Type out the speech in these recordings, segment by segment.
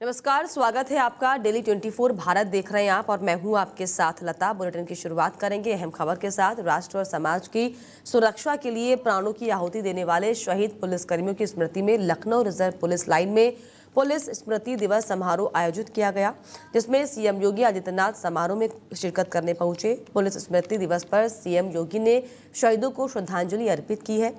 नमस्कार, स्वागत है आपका। डेली 24 भारत देख रहे हैं आप और मैं हूं आपके साथ लता। बुलेटिन की शुरुआत करेंगे अहम खबर के साथ। राष्ट्र और समाज की सुरक्षा के लिए प्राणों की आहुति देने वाले शहीद पुलिसकर्मियों की स्मृति में लखनऊ रिजर्व पुलिस लाइन में पुलिस स्मृति दिवस समारोह आयोजित किया गया, जिसमें सीएम योगी आदित्यनाथ समारोह में शिरकत करने पहुंचे। पुलिस स्मृति दिवस पर सीएम योगी ने शहीदों को श्रद्धांजलि अर्पित की है।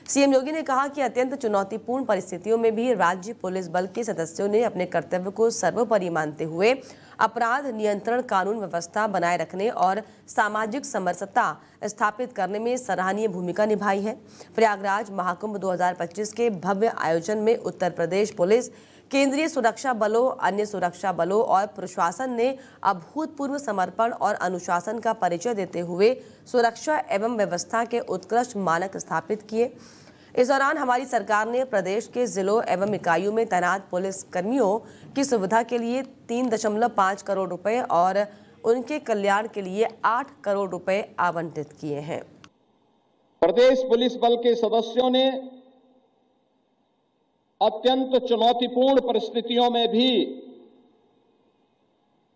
सीएम योगी ने कहा कि अत्यंत चुनौतीपूर्ण परिस्थितियों में भी राज्य पुलिस बल के सदस्यों ने अपने कर्तव्य को सर्वोपरि मानते हुए अपराध नियंत्रण, कानून व्यवस्था बनाए रखने और सामाजिक समरसता स्थापित करने में सराहनीय भूमिका निभाई है। प्रयागराज महाकुंभ 2025 के भव्य आयोजन में उत्तर प्रदेश पुलिस, केंद्रीय सुरक्षा बलों, अन्य सुरक्षा बलों और प्रशासन ने अभूतपूर्व समर्पण और अनुशासन का परिचय देते हुए सुरक्षा एवं व्यवस्था के उत्कृष्ट मानक स्थापित किए। इस दौरान हमारी सरकार ने प्रदेश के जिलों एवं इकाइयों में तैनात पुलिस कर्मियों की सुविधा के लिए 3.5 करोड़ रुपए और उनके कल्याण के लिए 8 करोड़ रुपए आवंटित किए हैं। प्रदेश पुलिस बल के सदस्यों ने अत्यंत चुनौतीपूर्ण परिस्थितियों में भी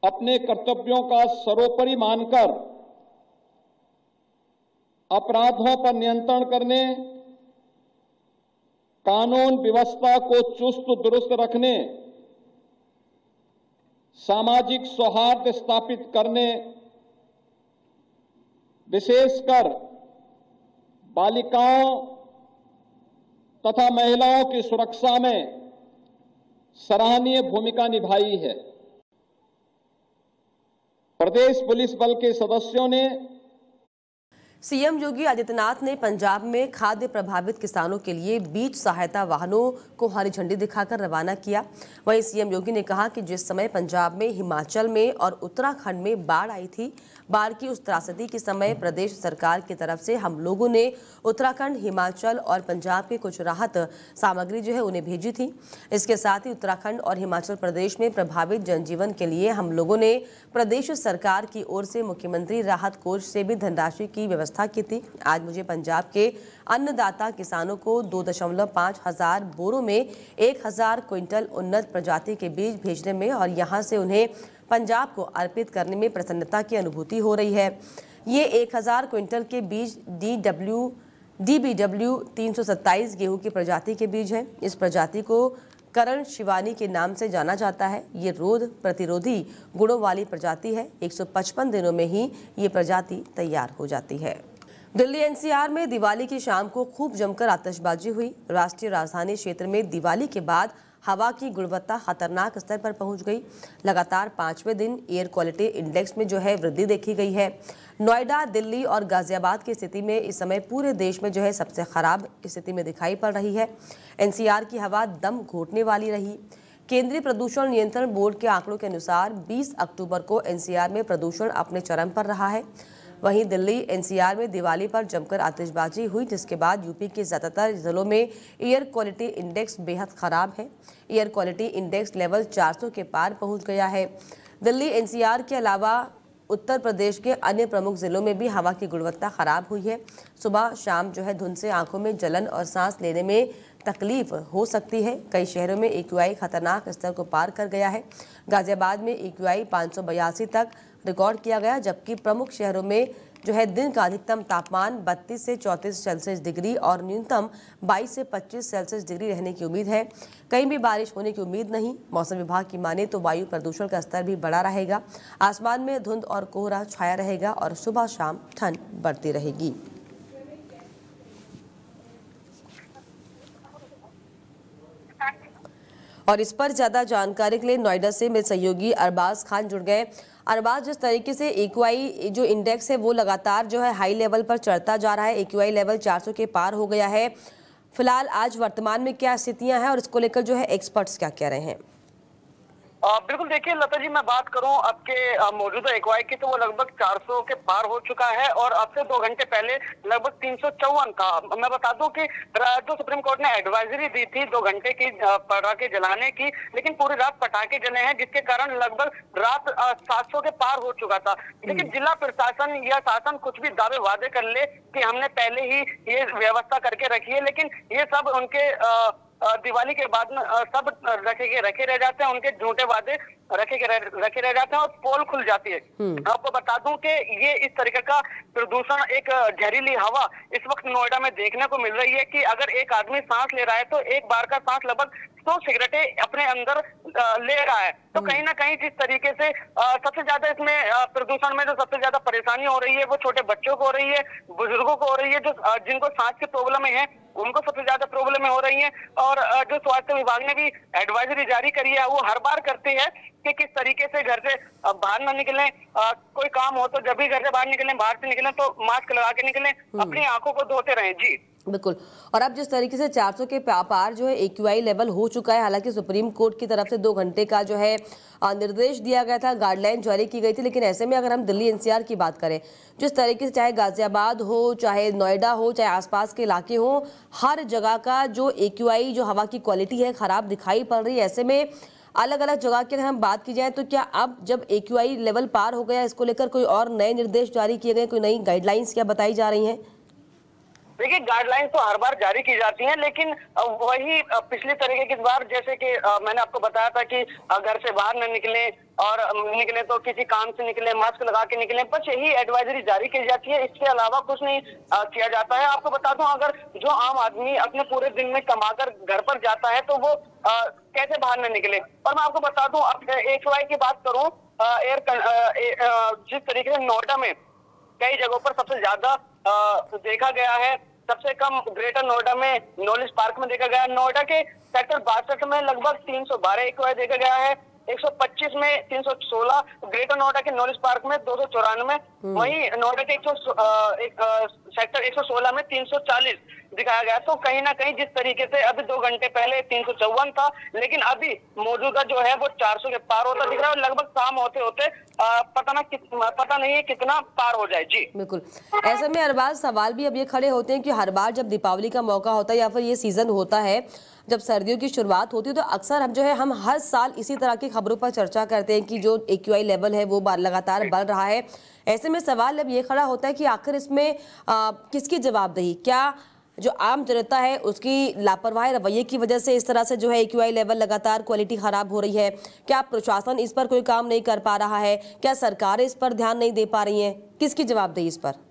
अपने कर्तव्यों का सर्वोपरि मानकर अपराधों पर नियंत्रण करने, कानून व्यवस्था को चुस्त दुरुस्त रखने, सामाजिक सौहार्द स्थापित करने, विशेषकर बालिकाओं तथा महिलाओं की सुरक्षा में सराहनीय भूमिका निभाई है। प्रदेश पुलिस बल के सदस्यों ने सीएम योगी आदित्यनाथ ने पंजाब में खाद्य प्रभावित किसानों के लिए बीज सहायता वाहनों को हरी झंडी दिखाकर रवाना किया। वहीं सीएम योगी ने कहा कि जिस समय पंजाब में, हिमाचल में और उत्तराखंड में बाढ़ आई थी, बाढ़ की उस त्रासदी के समय प्रदेश सरकार की तरफ से हम लोगों ने उत्तराखंड, हिमाचल और पंजाब की कुछ राहत सामग्री उन्हें भेजी थी। इसके साथ ही उत्तराखंड और हिमाचल प्रदेश में प्रभावित जनजीवन के लिए हम लोगों ने प्रदेश सरकार की ओर से मुख्यमंत्री राहत कोष से भी धनराशि की व्यवस्था की थी। आज मुझे पंजाब के अन्नदाता किसानों को 2.5 हजार बोरों में 1000 क्विंटल उन्नत प्रजाति के बीज भेजने में और यहां से उन्हें पंजाब को अर्पित करने में प्रसन्नता की अनुभूति हो रही है। ये 1000 क्विंटल के बीज DBW 327 गेहूं की प्रजाति के बीज हैं। इस प्रजाति को करण शिवानी के नाम से जाना जाता है। ये रोग प्रतिरोधी गुणों वाली प्रजाति है। 155 दिनों में ही ये प्रजाति तैयार हो जाती है। दिल्ली एनसीआर में दिवाली की शाम को खूब जमकर आतिशबाजी हुई। राष्ट्रीय राजधानी क्षेत्र में दिवाली के बाद हवा की गुणवत्ता खतरनाक स्तर पर पहुंच गई। लगातार 5वें दिन एयर क्वालिटी इंडेक्स में वृद्धि देखी गई है। नोएडा, दिल्ली और गाजियाबाद की स्थिति में इस समय पूरे देश में सबसे खराब स्थिति में दिखाई पड़ रही है। एनसीआर की हवा दम घोटने वाली रही। केंद्रीय प्रदूषण नियंत्रण बोर्ड के आंकड़ों के अनुसार 20 अक्टूबर को एनसीआर में प्रदूषण अपने चरम पर रहा है। वहीं दिल्ली एनसीआर में दिवाली पर जमकर आतिशबाजी हुई, जिसके बाद यूपी के ज्यादातर जिलों में एयर क्वालिटी इंडेक्स बेहद खराब है। एयर क्वालिटी इंडेक्स लेवल 400 के पार पहुंच गया है। दिल्ली एनसीआर के अलावा उत्तर प्रदेश के अन्य प्रमुख जिलों में भी हवा की गुणवत्ता खराब हुई है। सुबह शाम धुंध से आंखों में जलन और सांस लेने में तकलीफ हो सकती है। कई शहरों में AQI खतरनाक स्तर को पार कर गया है। गाजियाबाद में AQI 582 तक रिकॉर्ड किया गया, जबकि प्रमुख शहरों में दिन का अधिकतम तापमान 32 से 34 सेल्सियस डिग्री और न्यूनतम 22 से 25 सेल्सियस डिग्री रहने की उम्मीद है। कहीं भी बारिश होने की उम्मीद नहीं। मौसम विभाग की माने तो वायु प्रदूषण का स्तर भी बढ़ा रहेगा। आसमान में धुंध और कोहरा छाया रहेगा और सुबह शाम ठंड बढ़ती रहेगी। और इस पर ज्यादा जानकारी के लिए नोएडा से मेरे सहयोगी अरबाज खान जुड़ गए। अरबाज, जिस तरीके से AQI जो इंडेक्स है वो लगातार हाई लेवल पर चढ़ता जा रहा है, AQI लेवल 400 के पार हो गया है। फिलहाल आज वर्तमान में क्या स्थितियां हैं और इसको लेकर एक्सपर्ट्स क्या कह रहे हैं? बिल्कुल, देखिए लता जी, मैं बात करूं आपके मौजूदा AQI की तो वो लगभग 400 के पार हो चुका है और अब से 2 घंटे पहले लगभग 354 का। मैं बता दूं कि जो सुप्रीम कोर्ट ने एडवाइजरी दी थी 2 घंटे की पटाखे जलाने की, लेकिन पूरी रात पटाखे जले हैं, जिसके कारण लगभग रात 700 के पार हो चुका था। लेकिन जिला प्रशासन या शासन कुछ भी दावे वादे कर ले कि हमने पहले ही ये व्यवस्था करके रखी है, लेकिन ये सब उनके दिवाली के बाद में सब रखे रह जाते हैं, उनके झूठे वादे रखे रह जाते हैं और पोल खुल जाती है। आपको बता दूं कि ये इस तरीके का प्रदूषण, एक जहरीली हवा इस वक्त नोएडा में देखने को मिल रही है कि अगर एक आदमी सांस ले रहा है तो एक बार का सांस लगभग 100 सिगरेटें अपने अंदर ले रहा है। तो कहीं ना कहीं जिस तरीके से सबसे ज्यादा इसमें प्रदूषण में जो सबसे ज्यादा परेशानी हो रही है वो छोटे बच्चों को हो रही है, बुजुर्गों को हो रही है, जो जिनको सांस की प्रॉब्लम है उनको सबसे ज्यादा प्रॉब्लम हो रही है। और जो स्वास्थ्य विभाग ने भी एडवाइजरी जारी करी है, वो हर बार करती है कि किस तरीके से घर से बाहर न निकलें, कोई काम हो तो जब भी घर से बाहर निकलें, बाहर से निकलें तो मास्क लगा के निकलें, अपनी आंखों को धोते रहें। जी बिल्कुल। और अब जिस तरीके से 400 के पार जो है AQI लेवल हो चुका है, हालांकि सुप्रीम कोर्ट की तरफ से 2 घंटे का जो है निर्देश दिया गया था, गाइडलाइन जारी की गई थी, लेकिन ऐसे में अगर हम दिल्ली NCR की बात करें, जिस तरीके से चाहे गाजियाबाद हो, चाहे नोएडा हो, चाहे आसपास के इलाके हो, हर जगह का जो AQI जो हवा की क्वालिटी है खराब दिखाई पड़ रही है। ऐसे में अलग अलग जगह की अगर हम बात की जाए तो क्या अब जब AQI लेवल पार हो गया, इसको लेकर कोई और नए निर्देश जारी किए गए, कोई नई गाइडलाइंस क्या बताई जा रही हैं? देखिए, गाइडलाइंस तो हर बार जारी की जाती हैं, लेकिन वही पिछले तरीके की बार, जैसे कि मैंने आपको बताया था कि घर से बाहर न निकलें और निकले तो किसी काम से निकले मास्क लगा के निकलें, बस यही एडवाइजरी जारी की जाती है, इसके अलावा कुछ नहीं किया जाता है। आपको बता दूं, अगर जो आम आदमी अपने पूरे दिन में कमाकर घर पर जाता है तो वो कैसे बाहर न निकले। और मैं आपको बता दूं, AQI की बात करूं, जिस तरीके से नोएडा में कई जगहों पर सबसे ज्यादा देखा गया है, सबसे कम ग्रेटर नोएडा में नॉलेज पार्क में देखा गया है। नोएडा के सेक्टर 62 में लगभग 312 AQI देखा गया है, 125 में 316, ग्रेटर नोएडा के नॉलेज पार्क में 294, वहीं नोएडा के सेक्टर 116 में 340 दिखाया गया। तो कहीं ना कहीं जिस तरीके से अभी 2 घंटे पहले 354 था, लेकिन अभी मौजूदा जो है वो 400 के पार होता दिख रहा है। लगभग शाम होते होते पता नहीं है कितना पार हो जाए। जी बिल्कुल। ऐसे में हर बार सवाल भी अब ये खड़े होते हैं कि हर बार जब दीपावली का मौका होता है या फिर ये सीजन होता है, जब सर्दियों की शुरुआत होती है, तो अक्सर हम जो है हम हर साल इसी तरह की खबरों पर चर्चा करते हैं कि जो AQI लेवल है वो लगातार बढ़ रहा है। ऐसे में सवाल अब ये खड़ा होता है कि आखिर इसमें किसकी जवाबदेही, क्या जो आम जनता है उसकी लापरवाही रवैये की वजह से इस तरह से जो है AQI लेवल लगातार क्वालिटी खराब हो रही है? क्या प्रशासन इस पर कोई काम नहीं कर पा रहा है? क्या सरकारें इस पर ध्यान नहीं दे पा रही हैं? किसकी जवाबदेही इस पर?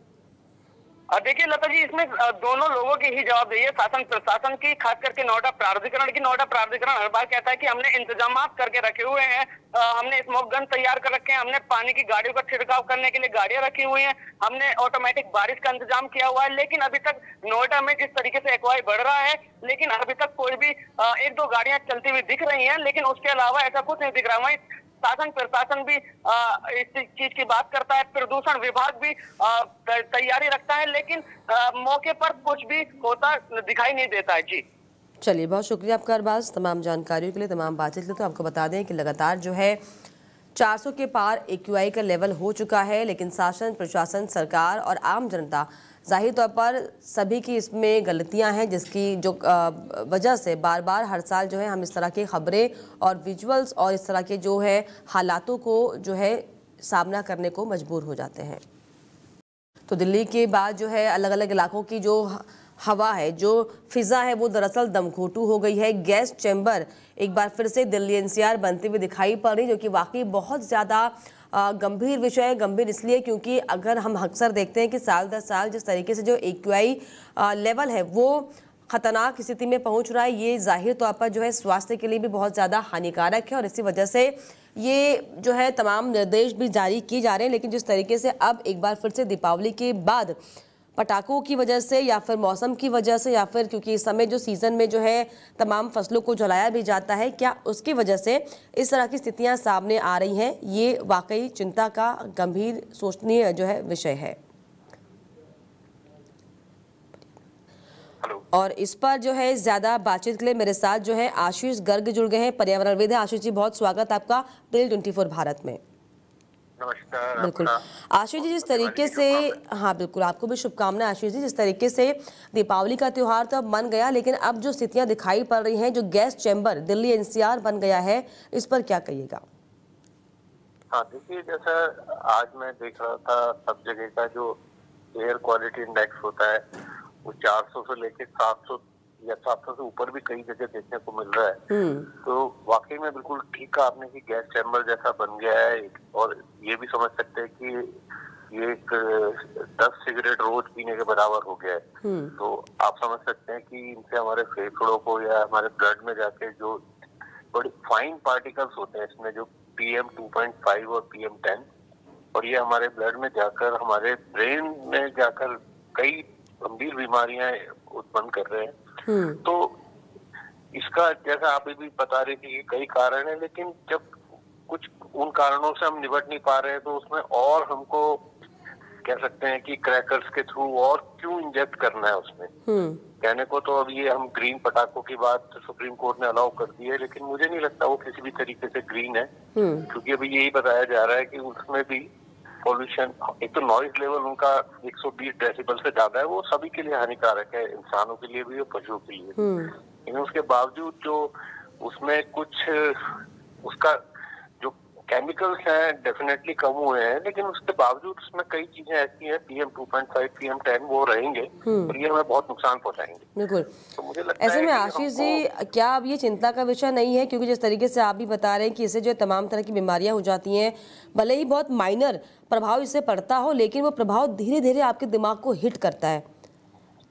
देखिए लता जी, इसमें दोनों लोगों की ही जवाबदेही है, शासन प्रशासन की, खास करके नोएडा प्राधिकरण की। नोएडा प्राधिकरण हर बार कहता है कि हमने इंतजाम करके रखे हुए हैं, हमने स्मोक गन तैयार कर रखे हैं, हमने पानी की गाड़ियों का छिड़काव करने के लिए गाड़ियां रखी हुई हैं, हमने ऑटोमेटिक बारिश का इंतजाम किया हुआ है। लेकिन अभी तक नोएडा में जिस तरीके से AQI बढ़ रहा है, लेकिन अभी तक कोई भी 1-2 गाड़ियां चलती हुई दिख रही हैं, लेकिन उसके अलावा ऐसा कुछ नहीं दिख रहा। वहीं शासन प्रशासन भी इस चीज की बात करता है, प्रदूषण विभाग भी तैयारी रखता है, लेकिन मौके पर कुछ भी होता दिखाई नहीं देता है। जी चलिए, बहुत शुक्रिया आपका अरबाज तमाम जानकारियों के लिए, तमाम बातचीत के लिए। तो आपको बता दें कि लगातार जो है 400 के पार AQI का लेवल हो चुका है, लेकिन शासन प्रशासन सरकार और आम जनता जाहिर तौर पर सभी की इसमें गलतियां हैं, जिसकी जो वजह से बार बार हर साल जो है हम इस तरह की खबरें और विजुअल्स और इस तरह के जो है हालातों को जो है सामना करने को मजबूर हो जाते हैं। तो दिल्ली के बाद जो है अलग अलग इलाकों की जो हवा है, जो फिज़ा है, वो दरअसल दमघोटू हो गई है। गैस चैम्बर एक बार फिर से दिल्ली NCR बनते हुए दिखाई पड़ रही, जो कि वाकई बहुत ज़्यादा गंभीर विषय है। गंभीर इसलिए क्योंकि अगर हम अक्सर देखते हैं कि साल दर साल जिस तरीके से जो AQI लेवल है वो खतरनाक स्थिति में पहुंच रहा है, ये जाहिर तौर पर जो है स्वास्थ्य के लिए भी बहुत ज़्यादा हानिकारक है। और इसी वजह से ये जो है तमाम निर्देश भी जारी किए जा रहे हैं। लेकिन जिस तरीके से अब एक बार फिर से दीपावली के बाद पटाखों की वजह से या फिर मौसम की वजह से या फिर क्योंकि इस समय जो सीज़न में जो है तमाम फसलों को जलाया भी जाता है, क्या उसकी वजह से इस तरह की स्थितियां सामने आ रही हैं, ये वाकई चिंता का गंभीर सोचनीय जो है विषय है। और इस पर जो है ज़्यादा बातचीत के लिए मेरे साथ जो है आशीष गर्ग जुड़ गए हैं, पर्यावरणविद हैं। आशीष जी, बहुत स्वागत आपका प्रिल 24 भारत में। नमस्कार। बिल्कुल आशीष जी, जिस तरीके से, हाँ बिल्कुल आपको भी शुभकामनाएं आशीष जी। जिस तरीके से दीपावली का त्यौहार तो अब मन गया, लेकिन अब जो स्थितियां दिखाई पड़ रही हैं, जो गैस चैम्बर दिल्ली NCR बन गया है, इस पर क्या कहिएगा? हाँ देखिए, जैसा आज मैं देख रहा था सब जगह का जो एयर क्वालिटी इंडेक्स होता है वो 400 से लेके 700 या 700 से ऊपर भी कई जगह देखने को मिल रहा है। तो वाकई में बिल्कुल ठीक कहा आपने कि गैस चैम्बर जैसा बन गया है। और ये भी समझ सकते हैं कि ये एक 10 सिगरेट रोज पीने के बराबर हो गया है। तो आप समझ सकते हैं कि इनसे हमारे फेफड़ों को या हमारे ब्लड में जाके जो बड़े फाइन पार्टिकल्स होते हैं इसमें, जो PM2.5 और PM10, और ये हमारे ब्लड में जाकर हमारे ब्रेन में जाकर कई गंभीर बीमारियां उत्पन्न कर रहे हैं। तो इसका जैसा आप भी बता रही थी कि कई कारण है, लेकिन जब कुछ उन कारणों से हम निपट नहीं पा रहे हैं तो उसमें और हमको कह सकते हैं कि क्रैकर्स के थ्रू और क्यों इंजेक्ट करना है उसमें। कहने को तो अब ये हम ग्रीन पटाखों की बात सुप्रीम कोर्ट ने अलाउ कर दी है, लेकिन मुझे नहीं लगता वो किसी भी तरीके से ग्रीन है, क्योंकि अभी यही बताया जा रहा है कि उसमें भी पॉल्यूशन, एक तो नॉइज लेवल उनका 120 डेसिबल से ज्यादा है, वो सभी के लिए हानिकारक है, इंसानों के लिए भी और पशुओं के लिए। लेकिन उसके बावजूद जो उसमें कुछ उसका जो केमिकल्स हैं डेफिनेटली कम हुए हैं, लेकिन उसके बावजूद उसमें कई चीजें ऐसी हैं, PM2.5, PM10 वो रहेंगे और ये हमें बहुत नुकसान पहुंचाएंगे। बिल्कुल। तो मुझे लगता ऐसे है में आशीष जी, क्या अब ये चिंता का विषय नहीं है, क्योंकि जिस तरीके से आप भी बता रहे हैं कि इससे जो तमाम तरह की बीमारियां हो जाती हैं, भले ही बहुत माइनर प्रभाव इससे पड़ता हो, लेकिन वो प्रभाव धीरे धीरे आपके दिमाग को हिट करता है।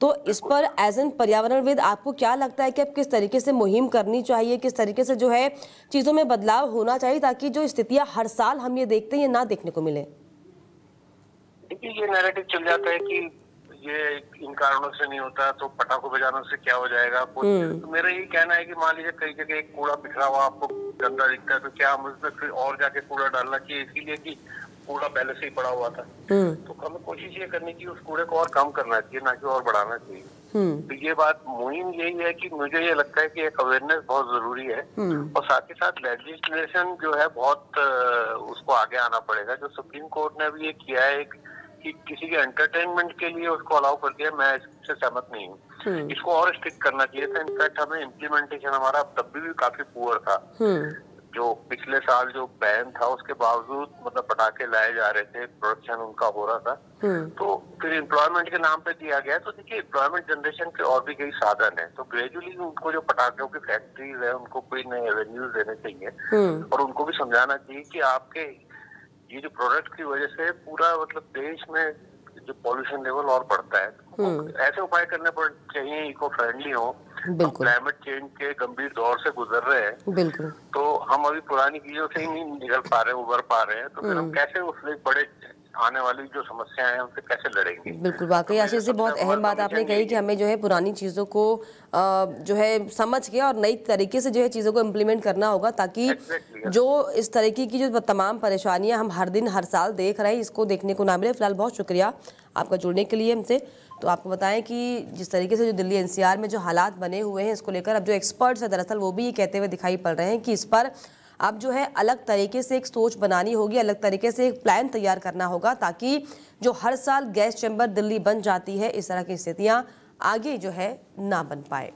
तो इस पर एज एन पर्यावरणविद आपको क्या लगता है कि अब किस तरीके से मुहिम करनी चाहिए, किस तरीके से जो है चीज़ों में बदलाव होना चाहिए, ताकि जो स्थितियां हर साल हम ये देखते हैं ये ना देखने को मिले? देखिए, ये नैरेटिव चल जाता है कि ये इन कारणों से नहीं होता तो पटाखों बजाने से क्या हो जाएगा। तो मेरा यही कहना है कि मान लीजिए कई जगह एक कूड़ा बिखरा हुआ आपको गंदा दिखता है, तो क्या हम उसमें फिर और जाके कूड़ा डालना चाहिए, इसीलिए कि कूड़ा पहले से ही पड़ा हुआ था। तो हमें कोशिश ये करनी चाहिए उस कूड़े को और कम करना चाहिए, ना कि और बढ़ाना चाहिए। तो ये बात मुहिम यही है कि मुझे ये लगता है कि एक अवेयरनेस बहुत जरूरी है, और साथ ही साथ लेजिस्लेशन जो है बहुत उसको आगे आना पड़ेगा। जो सुप्रीम कोर्ट ने अभी ये किया है कि किसी के एंटरटेनमेंट के लिए उसको अलाउ कर दिया, मैं इससे सहमत नहीं हूँ। इसको और स्ट्रिक्ट करना चाहिए था। इनफैक्ट हमें इम्प्लीमेंटेशन हमारा तब भी काफी पुअर था। जो पिछले साल जो बैन था उसके बावजूद मतलब पटाखे लाए जा रहे थे, प्रोडक्शन उनका हो रहा था। तो फिर एम्प्लॉयमेंट के नाम पे दिया गया। तो देखिए, एम्प्लॉयमेंट जनरेशन के और भी कई साधन है, तो ग्रेजुअली उनको जो पटाखों की फैक्ट्रीज है उनको कोई नए एवेन्यूज देने चाहिए, और उनको भी समझाना चाहिए कि आपके ये जो प्रोडक्ट की वजह से पूरा मतलब देश में जो पॉल्यूशन लेवल और बढ़ता है। ऐसे उपाय करने पर चाहिए इको फ्रेंडली हो। क्लाइमेट चेंज के गंभीर दौर से गुजर रहे हैं, बिल्कुल, तो हम अभी पुरानी चीजों से ही नहीं निकल पा रहे, उबर पा रहे हैं, तो फिर हम कैसे उससे बड़े आने वाली जो समस्याएं हैं उनसे कैसे लड़ेंगे। बिल्कुल, वाकई आशीष जी बहुत अहम बात आपने कही कि हमें जो है पुरानी चीज़ों को जो है समझ के और नई तरीके से जो है चीज़ों को इम्प्लीमेंट करना होगा, ताकि जो इस तरीके की जो तमाम परेशानियां हम हर दिन हर साल देख रहे हैं इसको देखने को ना मिले। फिलहाल बहुत शुक्रिया आपका जुड़ने के लिए हमसे। तो आपको बताएं कि जिस तरीके से जो दिल्ली NCR में जो हालात बने हुए हैं, इसको लेकर अब जो एक्सपर्ट्स हैं दरअसल वो भी ये कहते हुए दिखाई पड़ रहे हैं कि इस पर अब जो है अलग तरीके से एक सोच बनानी होगी, अलग तरीके से एक प्लान तैयार करना होगा, ताकि जो हर साल गैस चैम्बर दिल्ली बन जाती है, इस तरह की स्थितियां आगे जो है ना बन पाए।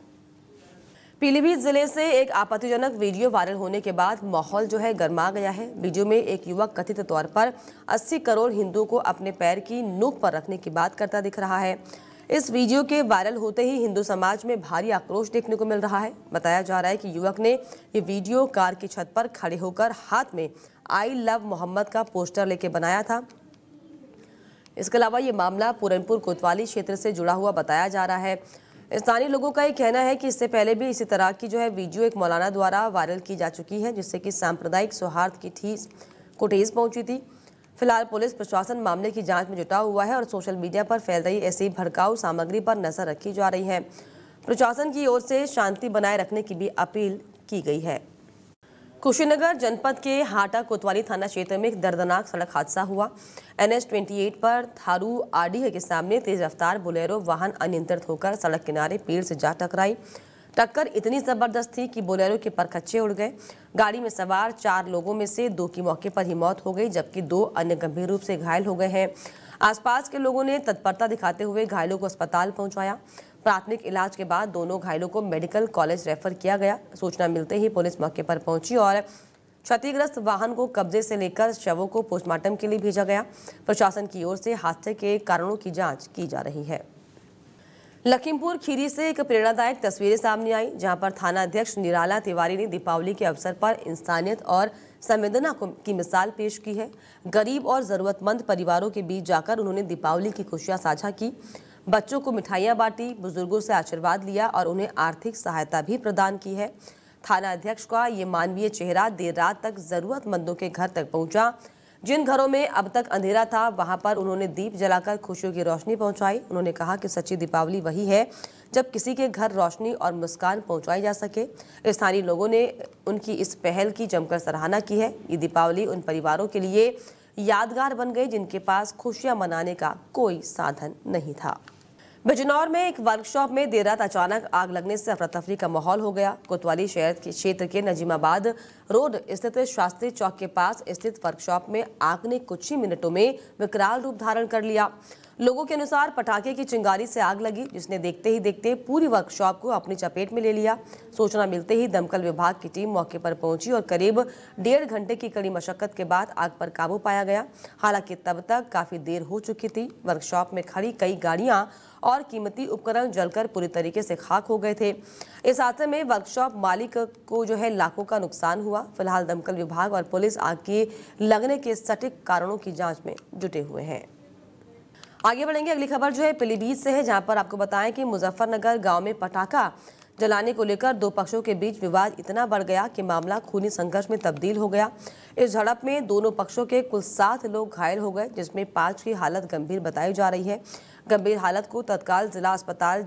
पीलीभीत जिले से एक आपत्तिजनक वीडियो वायरल होने के बाद माहौल जो है गर्मा गया है। वीडियो में एक युवक कथित तौर पर 80 करोड़ हिंदुओं को अपने पैर की नोक पर रखने की बात करता दिख रहा है। इस वीडियो के वायरल होते ही हिंदू समाज में भारी आक्रोश देखने को मिल रहा है। बताया जा रहा है कि युवक ने ये वीडियो कार की छत पर खड़े होकर हाथ में आई लव मोहम्मद का पोस्टर लेके बनाया था। इसके अलावा ये मामला पूरनपुर कोतवाली क्षेत्र से जुड़ा हुआ बताया जा रहा है। स्थानीय लोगों का ये कहना है कि इससे पहले भी इसी तरह की जो है वीडियो एक मौलाना द्वारा वायरल की जा चुकी है, जिससे कि सांप्रदायिक सौहार्द की ठेस पहुंची थी। फिलहाल पुलिस प्रशासन मामले की जांच में जुटा हुआ है और सोशल मीडिया पर फैल रही ऐसी भड़काऊ सामग्री पर नजर रखी जा रही है। प्रशासन की ओर से शांति बनाए रखने की भी अपील की गई है। कुशीनगर जनपद के हाटा कोतवाली थाना क्षेत्र में एक दर्दनाक सड़क हादसा हुआ। NH 28 पर थारू आरडीह के सामने तेज रफ्तार बोलेरो वाहन अनियंत्रित होकर सड़क किनारे पेड़ से जा टकराई। टक्कर इतनी जबरदस्त थी कि बोलेरो के परखच्चे उड़ गए। गाड़ी में सवार 4 लोगों में से 2 की मौके पर ही मौत हो गई, जबकि 2 अन्य गंभीर रूप से घायल हो गए हैं। आसपास के लोगों ने तत्परता दिखाते हुए घायलों को अस्पताल पहुंचाया। प्राथमिक इलाज के बाद दोनों घायलों को मेडिकल कॉलेज रेफर किया गया। सूचना मिलते ही पुलिस मौके पर पहुंची और क्षतिग्रस्त वाहन को कब्जे से लेकर शवों को पोस्टमार्टम के लिए भेजा गया। प्रशासन की ओर से हादसे के कारणों की जांच की जा रही है। लखीमपुर खीरी से एक प्रेरणादायक तस्वीरें सामने आई, जहां पर थाना अध्यक्ष निराला तिवारी ने दीपावली के अवसर पर इंसानियत और संवेदना की मिसाल पेश की है। गरीब और जरूरतमंद परिवारों के बीच जाकर उन्होंने दीपावली की खुशियां साझा की, बच्चों को मिठाइयां बांटी, बुजुर्गों से आशीर्वाद लिया और उन्हें आर्थिक सहायता भी प्रदान की है। थाना अध्यक्ष का ये मानवीय चेहरा देर रात तक जरूरतमंदों के घर तक पहुंचा। जिन घरों में अब तक अंधेरा था, वहां पर उन्होंने दीप जलाकर खुशियों की रोशनी पहुंचाई। उन्होंने कहा कि सच्ची दीपावली वही है जब किसी के घर रोशनी और मुस्कान पहुंचाई जा सके। स्थानीय लोगों ने उनकी इस पहल की जमकर सराहना की है। ये दीपावली उन परिवारों के लिए यादगार बन गई जिनके पास खुशियां मनाने का कोई साधन नहीं था। बिजनौर में एक वर्कशॉप में देर रात अचानक आग लगने से अफरा तफरी का माहौल हो गया। कोतवाली शहर के क्षेत्र के नजीमाबाद रोड स्थित शास्त्री चौक के पास स्थित वर्कशॉप में आग ने कुछ ही मिनटों में विकराल रूप धारण कर लिया। लोगों के अनुसार पटाखे की चिंगारी से आग लगी, जिसने देखते ही देखते पूरी वर्कशॉप को अपनी चपेट में ले लिया। सूचना मिलते ही दमकल विभाग की टीम मौके पर पहुंची और करीब 1.5 घंटे की कड़ी मशक्कत के बाद आग पर काबू पाया गया। हालांकि तब तक काफी देर हो चुकी थी। वर्कशॉप में खड़ी कई गाड़ियां और कीमती उपकरण जलकर पूरी तरीके से खाक हो गए थे। इस हादसे में वर्कशॉप मालिक को लाखों का नुकसान हुआ। फिलहाल दमकल विभाग और पुलिस आग के लगने के सटीक कारणों की जांच में जुटे हुए हैं। आगे बढ़ेंगे। अगली खबर पीलीभीत से है, जहां पर आपको बताएं कि मुजफ्फरनगर गांव में पटाखा जलाने को लेकर दो पक्षों के बीच विवाद इतना बढ़ गया कि मामला खूनी संघर्ष में तब्दील हो गया। इस झड़प में दोनों पक्षों के कुल 7 लोग घायल हो गए, जिसमें 5 की हालत गंभीर बताई जा रही है। गंभीर हालत को तत्काल जिला अस्पताल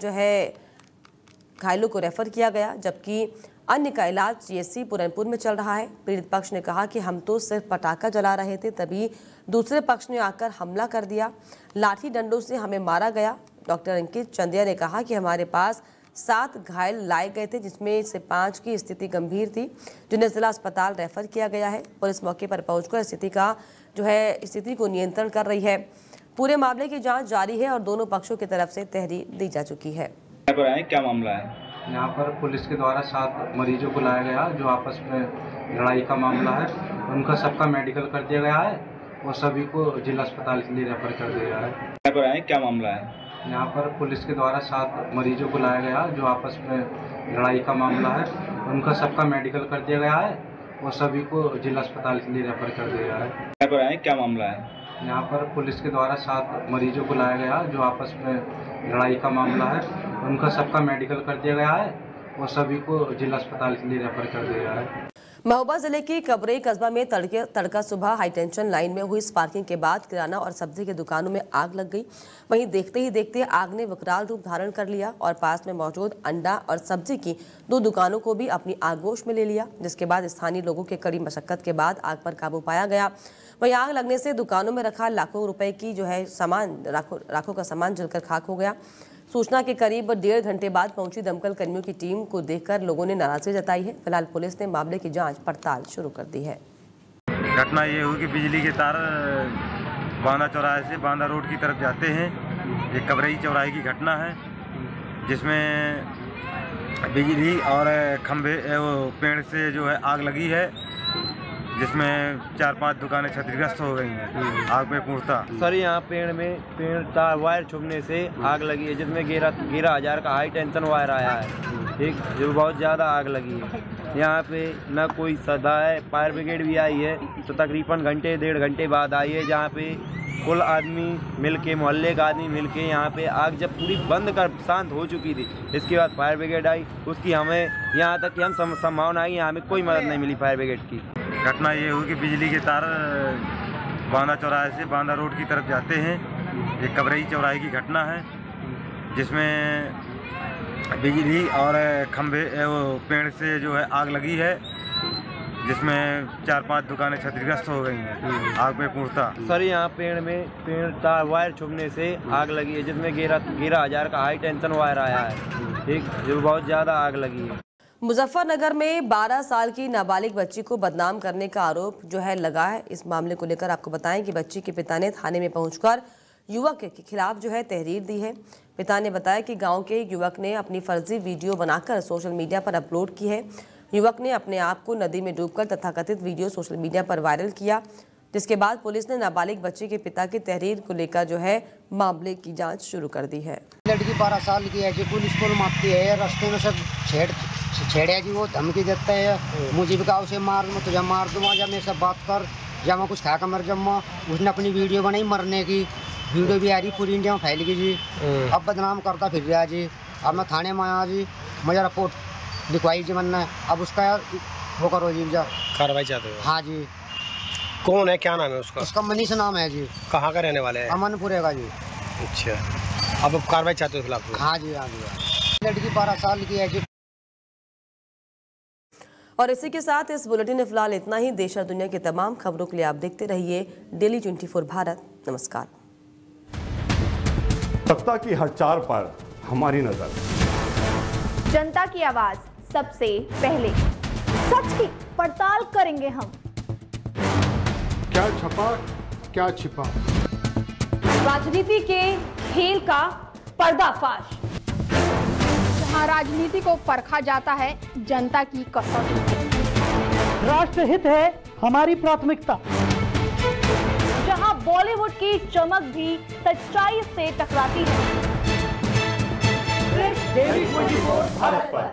घायलों को रेफर किया गया, जबकि अन्य का इलाज CSC पूरनपुर में चल रहा है। पीड़ित पक्ष ने कहा कि हम तो सिर्फ पटाखा जला रहे थे, तभी दूसरे पक्ष ने आकर हमला कर दिया। लाठी डंडों से हमें मारा गया। डॉक्टर अंकित चंदिया ने कहा कि हमारे पास 7 घायल लाए गए थे, जिसमें से 5 की स्थिति गंभीर थी, जिन्हें जिला अस्पताल रेफर किया गया है। पुलिस मौके पर पहुंचकर स्थिति को नियंत्रण कर रही है। पूरे मामले की जांच जारी है और दोनों पक्षों की तरफ से तहरीर दी जा चुकी है। क्या मामला है? यहाँ पर पुलिस के द्वारा 7 मरीजों को लाया गया जो आपस में लड़ाई का मामला है। उनका सबका मेडिकल कर दिया गया है और सभी को जिला अस्पताल के लिए रेफर कर दिया गया है। क्या मामला है? यहाँ पर पुलिस के द्वारा 7 मरीजों को लाया गया जो आपस में लड़ाई का मामला है। उनका सबका मेडिकल कर दिया गया है और सभी को जिला अस्पताल के लिए रेफर कर दिया गया है। क्या मामला है? यहाँ पर पुलिस के द्वारा 7 मरीजों को लाया गया जो आपस में लड़ाई का मामला है। उनका सबका मेडिकल कर दिया गया है और सभी को जिला अस्पताल के लिए रेफर कर दिया गया है। महोबा जिले की कबरई कस्बा में तड़का सुबह हाईटेंशन लाइन में हुई स्पार्किंग के बाद किराना और सब्जी की दुकानों में आग लग गई। वहीं देखते ही देखते आग ने विकराल रूप धारण कर लिया और पास में मौजूद अंडा और सब्जी की 2 दुकानों को भी अपनी आगोश में ले लिया, जिसके बाद स्थानीय लोगों की कड़ी मशक्कत के बाद आग पर काबू पाया गया। वहीं आग लगने से दुकानों में रखा लाखों रुपए की लाखों का सामान जलकर खाक हो गया। सूचना के करीब 1.5 घंटे बाद पहुंची दमकल कर्मियों की टीम को देखकर लोगों ने नाराजगी जताई है। फिलहाल पुलिस ने मामले की जांच पड़ताल शुरू कर दी है। घटना ये हुई कि बिजली के तार बांदा चौराहे से बांदा रोड की तरफ जाते हैं। ये कबरई चौराहे की घटना है, जिसमें बिजली और खंभे पेड़ से आग लगी है, जिसमें 4-5 दुकानें क्षतिग्रस्त हो गई हैं आग में पूर्णता। सर यहाँ पेड़ तार वायर छुपने से आग लगी है, जिसमें 11,000 का हाई टेंशन वायर आया है, ठीक, जो बहुत ज़्यादा आग लगी है। यहाँ पे न कोई सदा है, फायर ब्रिगेड भी आई है तो तकरीबन 1.5 घंटे बाद आई है, जहाँ पे कुल आदमी मिलके, मोहल्ले का आदमी मिलके यहाँ पे आग जब पूरी बंद कर शांत हो चुकी थी, इसके बाद फायर ब्रिगेड आई। उसकी हमें यहाँ तक कि हम संभावना आई, हमें कोई मदद नहीं मिली फायर ब्रिगेड की। घटना ये हुई कि बिजली के तार बांदा चौराहे से बांदा रोड की तरफ जाते हैं। ये कबरई चौराहे की घटना है, जिसमें बिजली और खंभे पेड़ से आग लगी है, जिसमें 4-5 दुकानें क्षतिग्रस्त हो गई हैं आग में पूर्णता। सर यहाँ पेड़ तार वायर छुपने से आग लगी है, जिसमें 11,000 का हाई टेंशन वायर आया है, ठीक, जो बहुत ज़्यादा आग लगी है। मुजफ्फरनगर में 12 साल की नाबालिग बच्ची को बदनाम करने का आरोप लगा है। इस मामले को लेकर आपको बताएं कि बच्ची के पिता ने थाने में पहुंचकर युवक के खिलाफ तहरीर दी है। पिता ने बताया कि गांव के युवक ने अपनी फर्जी वीडियो बनाकर सोशल मीडिया पर अपलोड की है। युवक ने अपने आप को नदी में डूबकर तथाकथित वीडियो सोशल मीडिया पर वायरल किया। जिसके बाद पुलिस ने नाबालिग बच्चे के पिता की तहरीर को लेकर जो है मामले की जांच शुरू कर दी है। लड़की 12 साल की है जी, पुलिस को मारती है, रास्ते में सब छेड़े जी, वो धमकी देता है मुझे भी कहा उसे मार, मैं तुझे मार दूंगा, जब मैं सब बात कर, जब मैं कुछ खाकर मर जाऊँ। उसने अपनी वीडियो बनाई मरने की, वीडियो भी आ रही पूरी इंडिया में फैल गई जी। अब बदनाम करता फिर रहा जी। अब मैं थाने में आया जी, मुझे रिपोर्ट लिखवाई जी बनना है, अब उसका यार वो करो जी, कार्रवाई चाहते हो? हाँ जी। कौन है, क्या नाम है उसका? उसका मनीष नाम है जी। कहाँ का रहने वाले हैं? अमनपुरे का जी। अच्छा, अब कार्रवाई चाहते हो खिलाफ? हाँ जी, हाँ जी। लड़की 12 साल की है जी। और इसी के साथ इस बुलेटिन में फिलहाल इतना ही। देश और दुनिया की तमाम खबरों के लिए आप देखते रहिए डेली 24 भारत। नमस्कार। सत्ता की हर चाल पर हमारी नजर, जनता की आवाज सबसे पहले, सच की पड़ताल करेंगे हम। क्या छपा क्या छिपा, राजनीति के खेल का पर्दाफाश, जहां राजनीति को परखा जाता है जनता की कसौटी। राष्ट्रहित है हमारी प्राथमिकता, जहां बॉलीवुड की चमक भी सच्चाई से टकराती है। डेली 24 भारत पर।